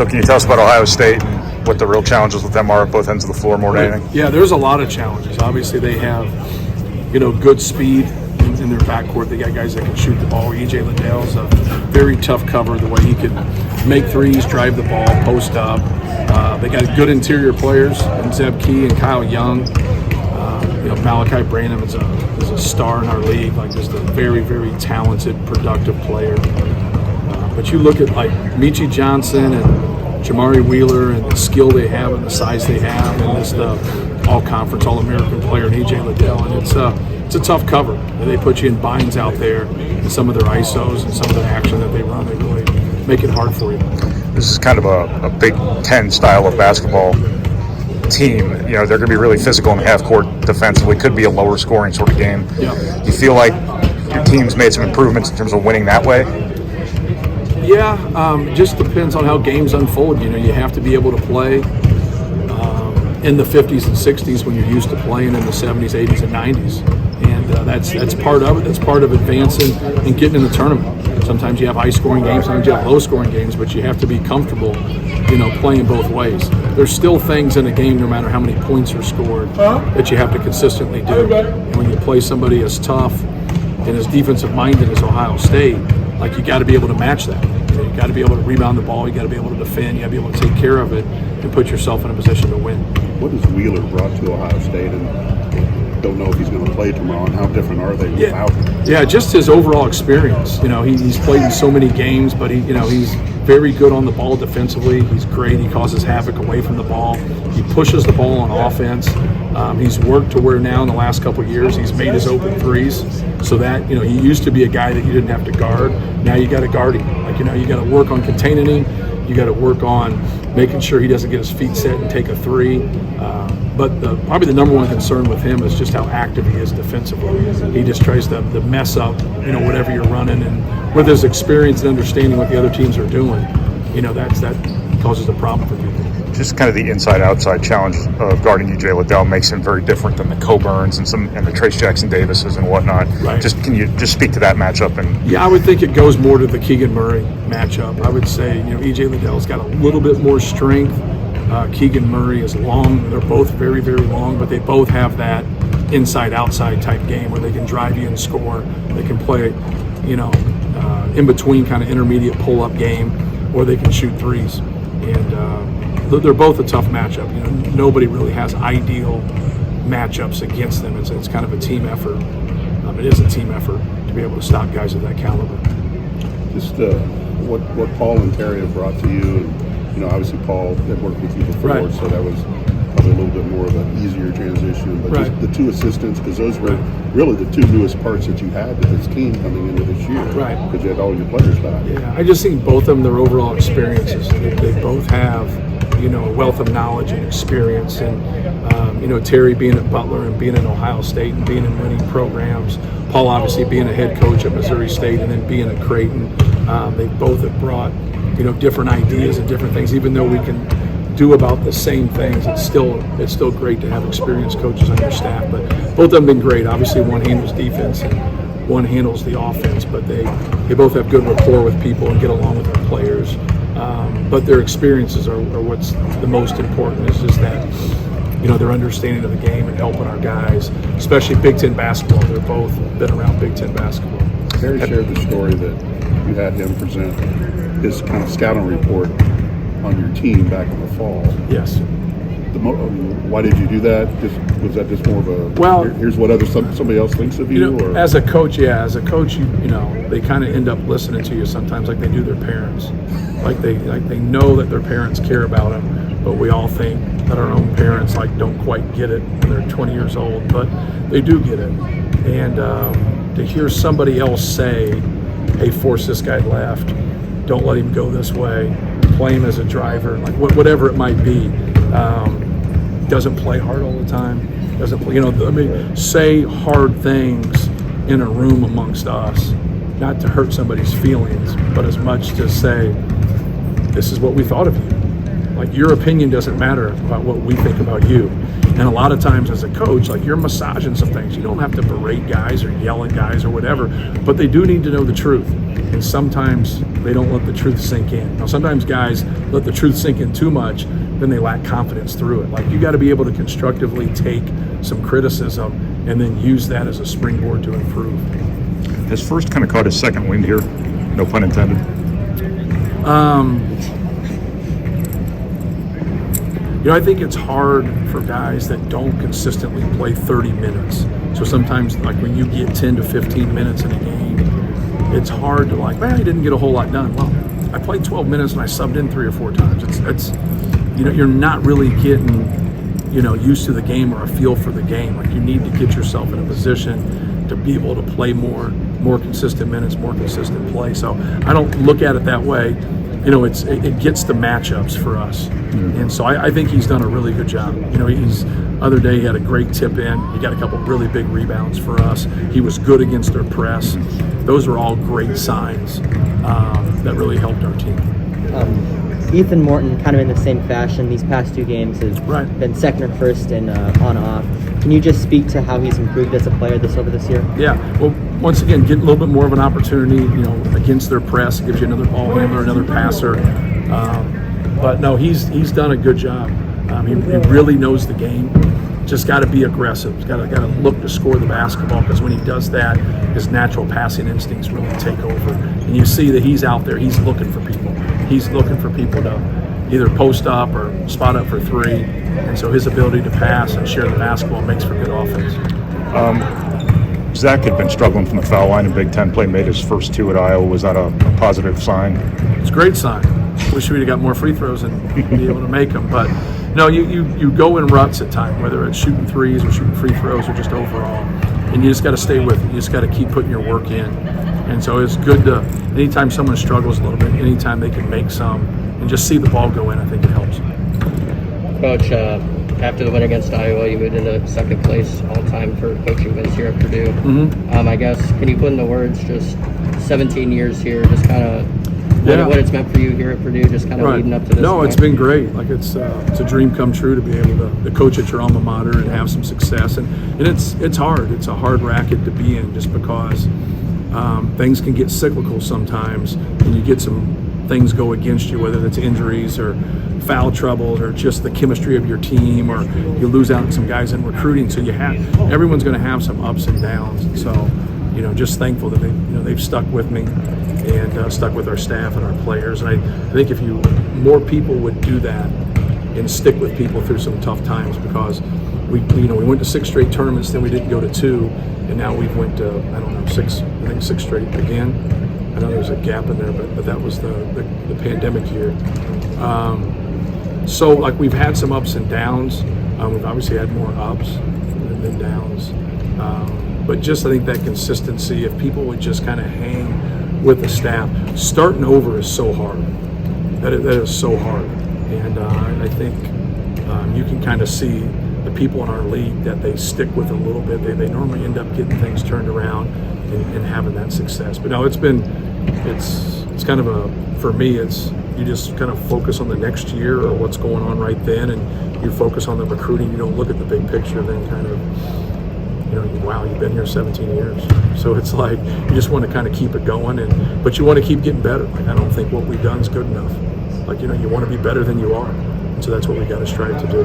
So can you tell us about Ohio State and what the real challenges with them are at both ends of the floor more than anything? Yeah, there's a lot of challenges. Obviously, they have, good speed in their backcourt. They got guys that can shoot the ball. EJ Liddell's a very tough cover, the way he can make threes, drive the ball, post up. They got good interior players in Zeb Key and Kyle Young. Malachi Branham is a star in our league, just a very, very talented, productive player. But you look at Michi Johnson and Jamari Wheeler and the skill they have and the size they have, and this all-conference, all-American player in EJ Liddell, and it's a tough cover. They put you in binds out there, and some of their ISOs and some of the action that they run, they really make it hard for you. This is kind of a Big Ten style of basketball team. They're going to be really physical in the half-court defensively. Could be a lower-scoring sort of game. Yeah. Do you feel like your team's made some improvements in terms of winning that way? Yeah, it just depends on how games unfold. You have to be able to play in the 50s and 60s when you're used to playing in the 70s, 80s, and 90s. And that's part of it. That's part of advancing and getting in the tournament. Sometimes you have high-scoring games, sometimes you have low-scoring games, but you have to be comfortable, playing both ways. There's still things in a game, no matter how many points are scored, that you have to consistently do. And when you play somebody as tough and as defensive-minded as Ohio State, you got to be able to match that. You got to be able to rebound the ball. You got to be able to defend. You got to be able to take care of it and put yourself in a position to win. What has Wheeler brought to Ohio State, and don't know if he's going to play tomorrow? And how different are they without him? Yeah, just his overall experience. He's played in so many games, but he's very good on the ball defensively. He's great. He causes havoc away from the ball. He pushes the ball on offense. He's worked to where now in the last couple of years he's made his open threes, so that he used to be a guy that you didn't have to guard. Now you got to guard him. You got to work on containing him. You got to work on making sure he doesn't get his feet set and take a three. But probably the number one concern with him is just how active he is defensively. He just tries to mess up, whatever you're running, and with his experience and understanding what the other teams are doing, that causes a problem for people. Just kind of the inside-outside challenge of guarding EJ Liddell makes him very different than the Coburns and the Trace Jackson Davises and whatnot. Right. Can you just speak to that matchup? Yeah, I would think it goes more to the Keegan Murray matchup. I would say EJ Liddell's got a little bit more strength. Keegan Murray is long. They're both very, very long, but they both have that inside-outside type game where they can drive you and score. They can play, in between kind of intermediate pull-up game, or they can shoot threes. And they're both a tough matchup. Nobody really has ideal matchups against them. It's kind of a team effort. It is a team effort to be able to stop guys of that caliber. Just what Paul and Terry have brought to you, and obviously Paul had worked with you before, right. So that was probably a little bit more of an easier transition. But right. Just the two assistants, because those were really the two newest parts that you had to this team coming into this year. Right. Because you had all your players back. Yeah, I just think both of them, their overall experiences, they both have a wealth of knowledge and experience. And Terry being at Butler and being at Ohio State and being in winning programs, Paul obviously being a head coach at Missouri State and then being at Creighton, they both have brought different ideas and different things. Even though we can do about the same things, it's still great to have experienced coaches on your staff. But both of them have been great. Obviously one handles defense and one handles the offense, but they both have good rapport with people and get along with their players. But their experiences are what's the most important, is just that their understanding of the game and helping our guys, especially Big Ten basketball. They're both been around Big Ten basketball. Terry shared the story that you had him present his kind of scouting report on your team back in the fall. Yes. Why did you do that? Was that just more of a here's what somebody else thinks of you? Or? As a coach, they kind of end up listening to you sometimes like they do their parents. They know that their parents care about them, but we all think that our own parents don't quite get it when they're 20 years old, but they do get it. And to hear somebody else say, hey, force this guy left, don't let him go this way, play him as a driver, whatever it might be. Doesn't play hard all the time. Doesn't play, say hard things in a room amongst us, not to hurt somebody's feelings, but as much to say, this is what we thought of you. Your opinion doesn't matter about what we think about you. And a lot of times as a coach, you're massaging some things. You don't have to berate guys or yell at guys or whatever, but they do need to know the truth. And sometimes they don't let the truth sink in. Now, sometimes guys let the truth sink in too much, then they lack confidence through it. Like, you got to be able to constructively take some criticism and then use that as a springboard to improve. Has First kind of caught his second wind here? No pun intended. I think it's hard for guys that don't consistently play 30 minutes. So sometimes, like, when you get 10 to 15 minutes in a game, it's hard to, like, I didn't get a whole lot done. Well, I played 12 minutes and I subbed in 3 or 4 times. It's you're not really getting, used to the game or a feel for the game. Like, you need to get yourself in a position to be able to play more consistent minutes, more consistent play. So I don't look at it that way. It gets the matchups for us. And so I think he's done a really good job. Other day he had a great tip in. He got a couple really big rebounds for us. He was good against their press. Those are all great signs that really helped our team. Ethan Morton, kind of in the same fashion, these past 2 games has been second or first in on-off. Can you just speak to how he's improved as a player over this year? Yeah, well, once again, get a little bit more of an opportunity, against their press. It gives you another ball handler, another passer. But no, he's done a good job. He really knows the game. Just got to be aggressive. He's got to look to score the basketball, because when he does that, his natural passing instincts really take over. And you see that he's out there. He's looking for people. He's looking for people to either post up or spot up for 3. And so his ability to pass and share the basketball makes for good offense. Zach had been struggling from the foul line in Big Ten play, made his first 2 at Iowa. Was that a positive sign? It's a great sign. Wish we'd have got more free throws and be able to make them. But no, you go in ruts at times, whether it's shooting threes or shooting free throws or just overall. And you just got to stay with it. You just got to keep putting your work in. And so it's good to, anytime someone struggles a little bit, anytime they can make some and just see the ball go in, I think it helps. Coach, after the win against Iowa, you moved into second place all-time for coaching wins here at Purdue. Mm-hmm. I guess, can you put into words just 17 years here, just kind of what it's meant for you here at Purdue, just kind of leading up to this? No, it's been great. Like, it's a dream come true to be able to coach at your alma mater and have some success. And it's hard. It's a hard racket to be in, just because things can get cyclical sometimes, and you get some things go against you, whether it's injuries or foul trouble or just the chemistry of your team, or you lose out on some guys in recruiting. So everyone's going to have some ups and downs. And so, just thankful that they've stuck with me and stuck with our staff and our players. And I think if more people would do that and stick with people through some tough times, because we went to 6 straight tournaments, then we didn't go to 2, and now we've went to 6 straight again. I know there's a gap in there, but that was the pandemic year. So, like, we've had some ups and downs. We've obviously had more ups than downs. But just, I think that consistency, if people would just kind of hang with the staff. Starting over is so hard. That is so hard. And I think you can kind of see the people in our league that they stick with a little bit. They normally end up getting things turned around and having that success. But no, it's kind of for me, you just kind of focus on the next year or what's going on right then, and you focus on the recruiting. You don't look at the big picture, then kind of, wow, you've been here 17 years. So it's like you just want to kind of keep it going, but you want to keep getting better. Like, I don't think what we've done is good enough. Like, you want to be better than you are. And so that's what we got to strive to do.